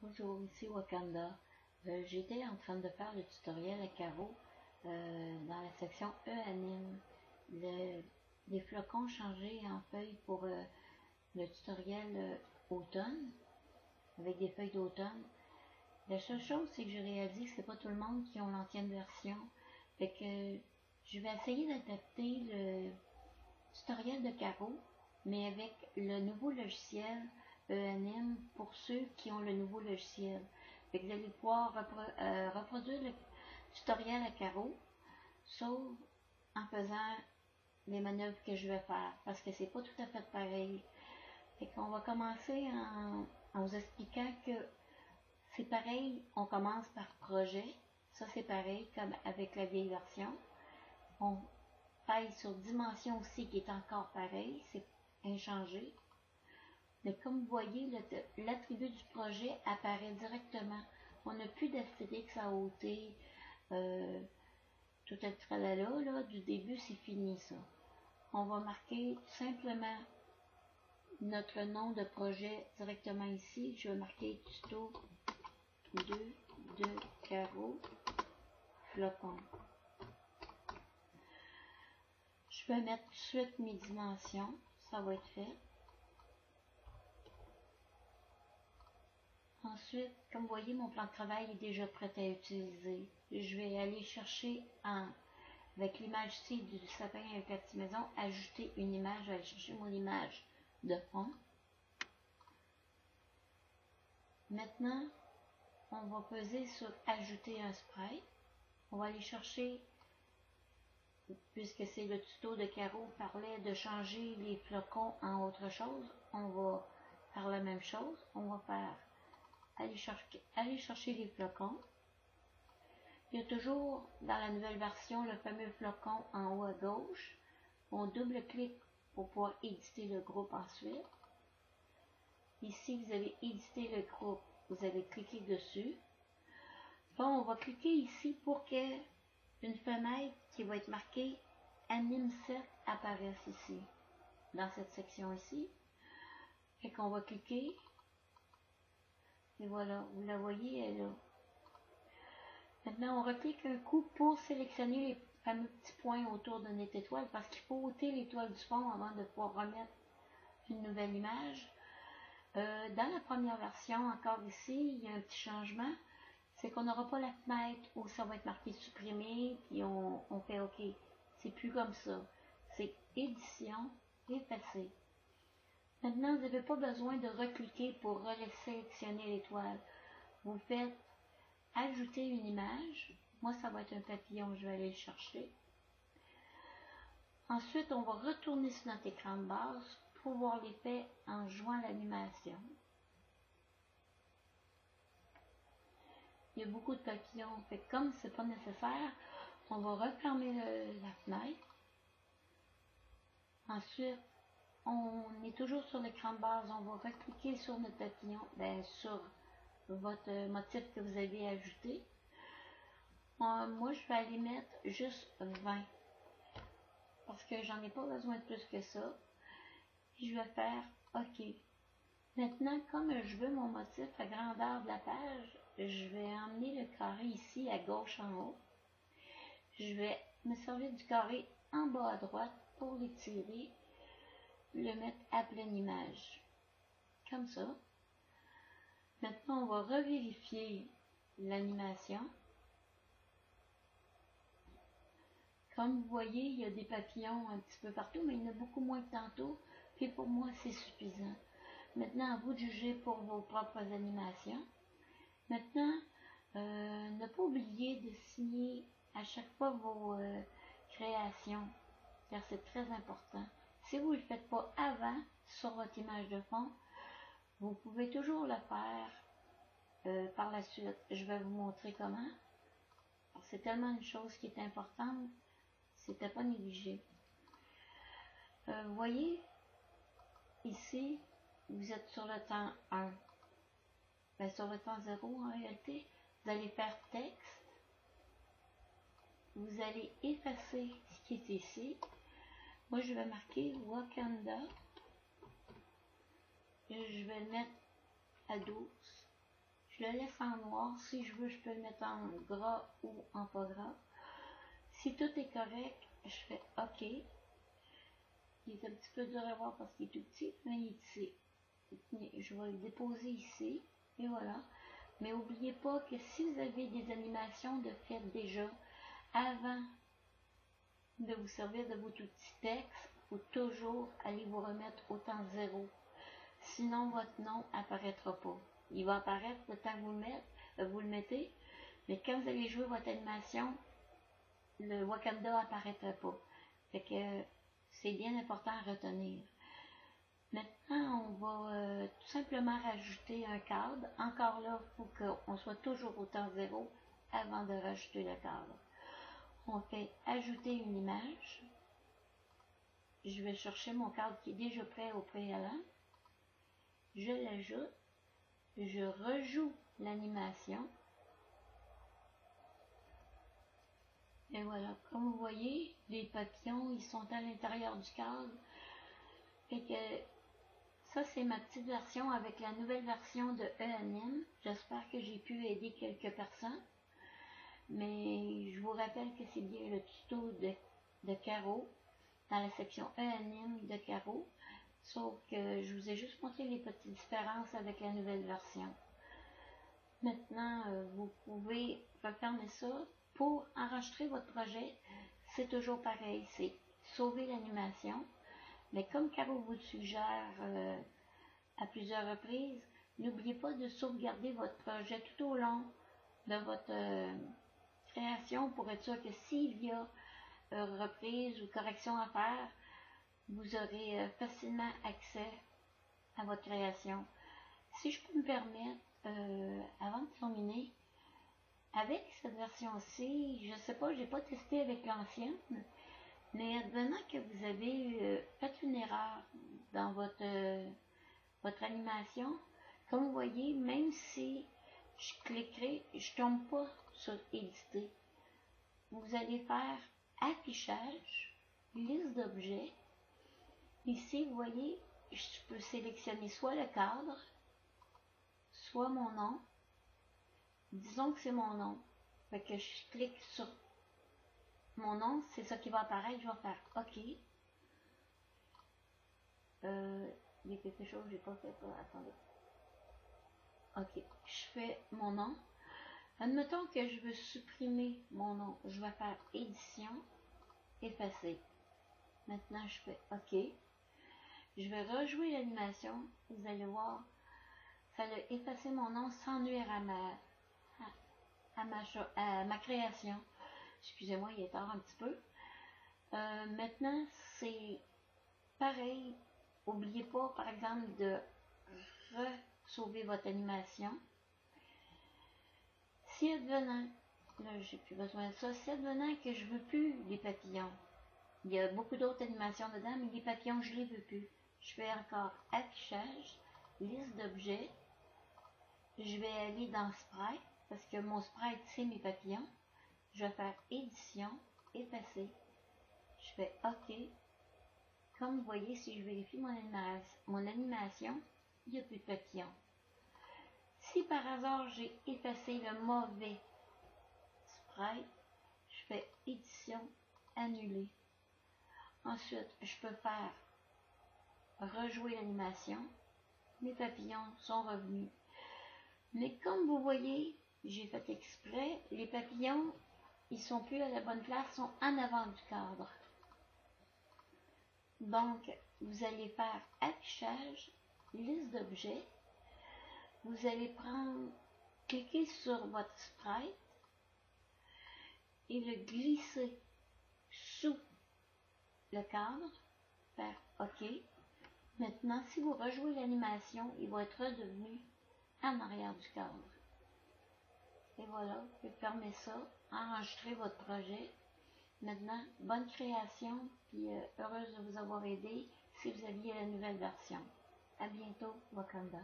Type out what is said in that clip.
Bonjour, ici Wakanda. J'étais en train de faire le tutoriel à carreaux dans la section E-anime. Les flocons changés en feuilles pour le tutoriel automne, avec des feuilles d'automne. La seule chose, c'est que j'ai réalisé que c'est pas tout le monde qui ont l'ancienne version. Fait que je vais essayer d'adapter le tutoriel de carreaux, mais avec le nouveau logiciel E-anime pour ceux qui ont le nouveau logiciel. Fait que vous allez pouvoir reproduire le tutoriel à carreaux, sauf en faisant les manœuvres que je vais faire, parce que c'est pas tout à fait pareil. Fait qu'on va commencer en vous expliquant que c'est pareil, on commence par projet, ça c'est pareil comme avec la vieille version. On paye sur dimension aussi qui est encore pareil, c'est inchangé. Mais comme vous voyez, l'attribut du projet apparaît directement. On n'a plus d'astérix à ôter. Tout le tralala, là, du début, c'est fini ça. On va marquer simplement notre nom de projet directement ici. Je vais marquer tuto 2 de carreaux flocon. Je vais mettre tout de suite mes dimensions. Ça va être fait. Ensuite, comme vous voyez, mon plan de travail est déjà prêt à utiliser. Je vais aller chercher avec l'image ici du sapin avec la petite maison, ajouter une image. Je vais aller chercher mon image de fond. Maintenant, on va peser sur ajouter un sprite. On va aller chercher, puisque c'est le tuto de Caro parlait de changer les flocons en autre chose, on va faire la même chose. On va faire aller chercher les flocons. Il y a toujours dans la nouvelle version le fameux flocon en haut à gauche. On double-clique pour pouvoir éditer le groupe ensuite. Ici, vous avez édité le groupe. Vous avez cliqué dessus. Bon, on va cliquer ici pour que une fenêtre qui va être marquée Anime Cercle apparaisse ici, dans cette section ici. Fait qu'on va cliquer. Et voilà, vous la voyez, elle est là. Maintenant, on reclique un coup pour sélectionner les fameux petits points autour de notre étoile parce qu'il faut ôter l'étoile du fond avant de pouvoir remettre une nouvelle image. Dans la première version, encore ici, il y a un petit changement. C'est qu'on n'aura pas la fenêtre où ça va être marqué supprimer, puis on fait OK. C'est plus comme ça. C'est édition, effacer. Maintenant, vous n'avez pas besoin de recliquer pour resélectionner l'étoile. Vous faites ajouter une image. Moi, ça va être un papillon, je vais aller le chercher. Ensuite, on va retourner sur notre écran de base pour voir l'effet en jouant l'animation. Il y a beaucoup de papillons, fait que comme c'est pas nécessaire, on va refermer la fenêtre. Ensuite, on est toujours sur l'écran de base, on va recliquer sur notre papillon, sur votre motif que vous avez ajouté. Moi, je vais aller mettre juste 20 parce que j'en ai pas besoin de plus que ça. Puis je vais faire OK. Maintenant, comme je veux mon motif à grandeur de la page, je vais emmener le carré ici à gauche en haut. Je vais me servir du carré en bas à droite pour l'étirer, le mettre à pleine image. Comme ça. Maintenant, on va revérifier l'animation. Comme vous voyez, il y a des papillons un petit peu partout, mais il y en a beaucoup moins que tantôt. Puis pour moi, c'est suffisant. Maintenant, à vous de juger pour vos propres animations. Maintenant, ne pas oublier de signer à chaque fois vos créations, car c'est très important. Si vous ne le faites pas avant sur votre image de fond, vous pouvez toujours le faire par la suite. Je vais vous montrer comment. C'est tellement une chose qui est importante, c'était pas négligé. Vous voyez, ici, vous êtes sur le temps 1. Sur le temps 0 en réalité, vous allez faire texte. Vous allez effacer ce qui est ici. Moi, je vais marquer Wakanda. Et je vais le mettre à 12. Je le laisse en noir. Si je veux, je peux le mettre en gras ou en pas gras. Si tout est correct, je fais OK. Il est un petit peu dur à voir parce qu'il est tout petit, mais il est ici. Je vais le déposer ici. Et voilà. Mais n'oubliez pas que si vous avez des animations de faites déjà avant de vous servir de vos tout petits textes, il faut toujours aller vous remettre au temps zéro. Sinon, votre nom apparaîtra pas. Il va apparaître le temps que vous le mettez, mais quand vous allez jouer votre animation, le Wakanda apparaîtra pas. Fait que c'est bien important à retenir. Maintenant, on va tout simplement rajouter un cadre. Encore là, il faut qu'on soit toujours au temps zéro avant de rajouter le cadre. On fait ajouter une image. Je vais chercher mon cadre qui est déjà prêt au préalable. Je l'ajoute. Je rejoue l'animation. Et voilà, comme vous voyez, les papillons, ils sont à l'intérieur du cadre. Fait que ça, c'est ma petite version avec la nouvelle version de ENM. J'espère que j'ai pu aider quelques personnes. Mais je vous rappelle que c'est bien le tuto de Caro dans la section ENM de Caro. Sauf que je vous ai juste montré les petites différences avec la nouvelle version. Maintenant, vous pouvez refermer ça. Pour enregistrer votre projet, c'est toujours pareil. C'est sauver l'animation. Mais comme Caro vous le suggère à plusieurs reprises, n'oubliez pas de sauvegarder votre projet tout au long de votre création pour être sûr que s'il y a reprise ou correction à faire, vous aurez facilement accès à votre création. Si je peux me permettre, avant de terminer, avec cette version-ci, je ne sais pas, j'ai pas testé avec l'ancienne, mais advenant que vous avez fait une erreur dans votre animation, comme vous voyez, même si je cliquerai, je ne tombe pas sur éditer. Vous allez faire affichage, liste d'objets. Ici, vous voyez, je peux sélectionner soit le cadre, soit mon nom. Disons que c'est mon nom. Fait que je clique sur mon nom, c'est ça qui va apparaître. Je vais faire OK. Il y a quelque chose que j'ai pas fait. Attendez. OK. Je fais mon nom. Admettons que je veux supprimer mon nom. Je vais faire édition, effacer. Maintenant, je fais OK. Je vais rejouer l'animation. Vous allez voir, ça a effacé mon nom sans nuire à ma création. Excusez-moi, il est tard un petit peu. Maintenant, c'est pareil. N'oubliez pas, par exemple, de sauver votre animation. Si advenant, là, j'ai plus besoin de ça, si advenant que je veux plus les papillons, il y a beaucoup d'autres animations dedans, mais les papillons, je les veux plus. Je fais encore affichage, liste d'objets. Je vais aller dans Sprite, parce que mon Sprite, c'est mes papillons. Je vais faire édition, effacer. Je fais OK. Comme vous voyez, si je vérifie mon animation, il n'y a plus de papillons. Si par hasard j'ai effacé le mauvais sprite, je fais édition, annuler. Ensuite, je peux faire rejouer l'animation. Mes papillons sont revenus. Mais comme vous voyez, j'ai fait exprès, les papillons, ils sont plus à la bonne place, sont en avant du cadre. Donc, vous allez faire affichage, liste d'objets. Vous allez cliquer sur votre sprite et le glisser sous le cadre, faire OK. Maintenant, si vous rejouez l'animation, il va être redevenu en arrière du cadre. Et voilà, vous pouvez fermer ça, enregistrer votre projet. Maintenant, bonne création, puis heureuse de vous avoir aidé si vous aviez la nouvelle version. À bientôt, Wakanda.